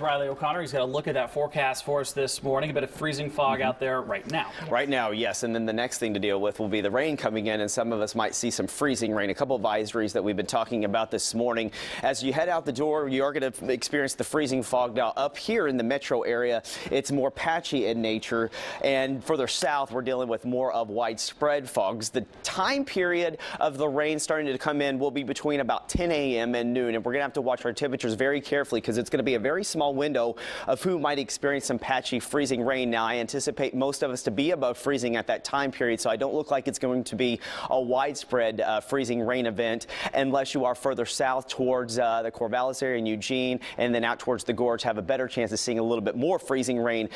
Riley O'Connor, he's got a look at that forecast for us this morning. A bit of freezing fog out there right now. Right now, yes. And then the next thing to deal with will be the rain coming in, and some of us might see some freezing rain. A couple of advisories that we've been talking about this morning. As you head out the door, you are going to experience the freezing fog. Now, up here in the metro area, it's more patchy in nature, and further south, we're dealing with more of widespread fogs. The time period of the rain starting to come in will be between about 10 a.m. and noon, and we're going to have to watch our temperatures very carefully because it's going to be a very small window of who might experience some patchy freezing rain. Now, I anticipate most of us to be above freezing at that time period, so I don't look like it's going to be a widespread freezing rain event unless you are further south towards the Corvallis area in Eugene, and then out towards the gorge have a better chance of seeing a little bit more freezing rain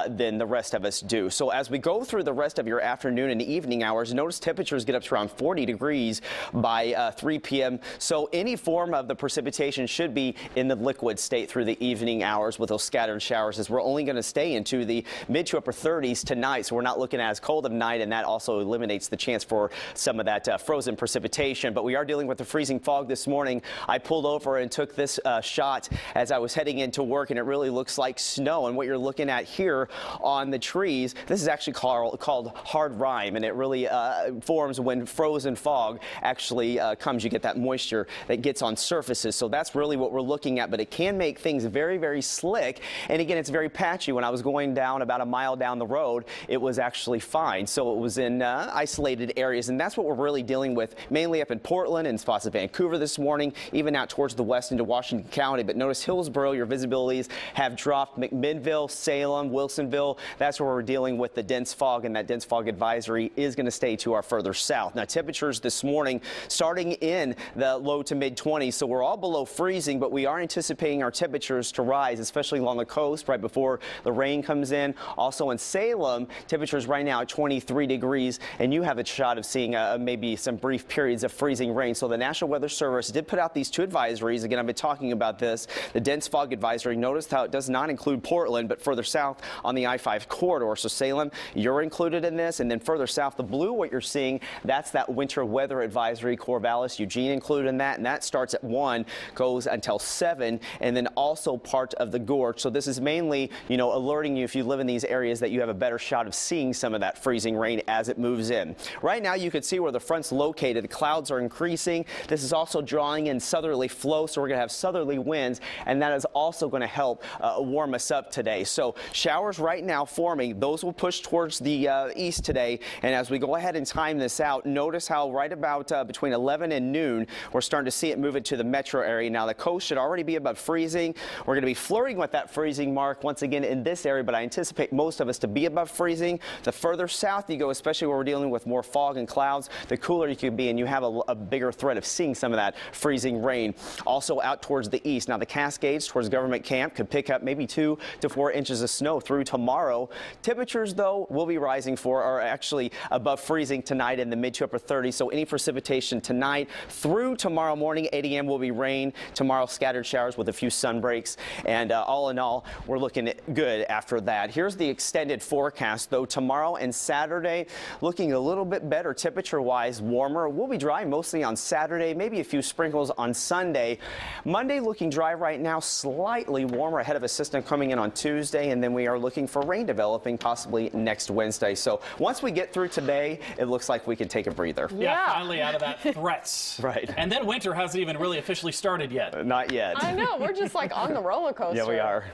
than the rest of us do. So as we go through the rest of your afternoon and evening hours, notice temperatures get up to around 40 degrees by 3 p.m. So any form of the precipitation should be in the liquid state through the evening hours with those scattered showers, as we're only going to stay into the mid to upper 30s tonight, so we're not looking at as cold of night, and that also eliminates the chance for some of that frozen precipitation. But we are dealing with the freezing fog this morning. I pulled over and took this shot as I was heading into work, and it really looks like snow. And what you're looking at here on the trees, this is actually called hard rime, and it really forms when frozen fog actually comes. You get that moisture that gets on surfaces, so that's really what we're looking at. But it can make things very, very slick, and again, it's very patchy. When I was going down about a mile down the road, it was actually fine. So it was in isolated areas, and that's what we're really dealing with, mainly up in Portland and spots of Vancouver this morning, even out towards the west into Washington County. But notice Hillsborough, your visibilities have dropped. McMinnville, Salem, Wilsonville, that's where we're dealing with the dense fog, and that dense fog advisory is going to stay to our further south. Now, temperatures this morning starting in the low to mid 20s, so we're all below freezing, but we are anticipating our temperatures to rise, especially along the coast right before the rain comes in. Also in Salem, temperatures right now at 23 degrees, and you have a shot of seeing maybe some brief periods of freezing rain. So the National Weather Service did put out these two advisories. Again, I've been talking about this. The dense fog advisory, notice how it does not include Portland, but further south on the I-5 corridor. So Salem, you're included in this, and then further south, the blue, what you're seeing, that's that winter weather advisory. Corvallis, Eugene included in that, and that starts at 1, goes until 7, and then also part of the gorge. So this is mainly, alerting you if you live in these areas that you have a better shot of seeing some of that freezing rain as it moves in. Right now, you can see where the front's located. The clouds are increasing. This is also drawing in southerly flow, so we're going to have southerly winds, and that is also going to help warm us up today. So showers right now forming. Those will push towards the east today, and as we go ahead and time this out, notice how right about between 11 and noon, we're starting to see it move into the metro area. Now, the coast should already be above freezing. We're going to be flirting with that freezing mark once again in this area, but I anticipate most of us to be above freezing. The further south you go, especially where we're dealing with more fog and clouds, the cooler you can be, and you have a bigger threat of seeing some of that freezing rain. Also out towards the east. Now, the Cascades towards Government Camp could pick up maybe 2 to 4 inches of snow through tomorrow. Temperatures, though, will be rising are actually above freezing tonight in the mid to upper 30s. So any precipitation tonight through tomorrow morning, 8 a.m. will be rain. Tomorrow, scattered showers with a few sun breaks. And all in all, we're looking good after that. Here's the extended forecast, though. Tomorrow and Saturday looking a little bit better temperature-wise, warmer. We'll be dry mostly on Saturday, maybe a few sprinkles on Sunday. Monday looking dry right now, slightly warmer ahead of a system coming in on Tuesday, and then we are looking for rain developing possibly next Wednesday. So once we get through today, it looks like we can take a breather. Yeah, finally out of that threats. Right. And then winter hasn't even really officially started yet. Not yet. I know, we're just like on the roller coaster. Yeah, we are.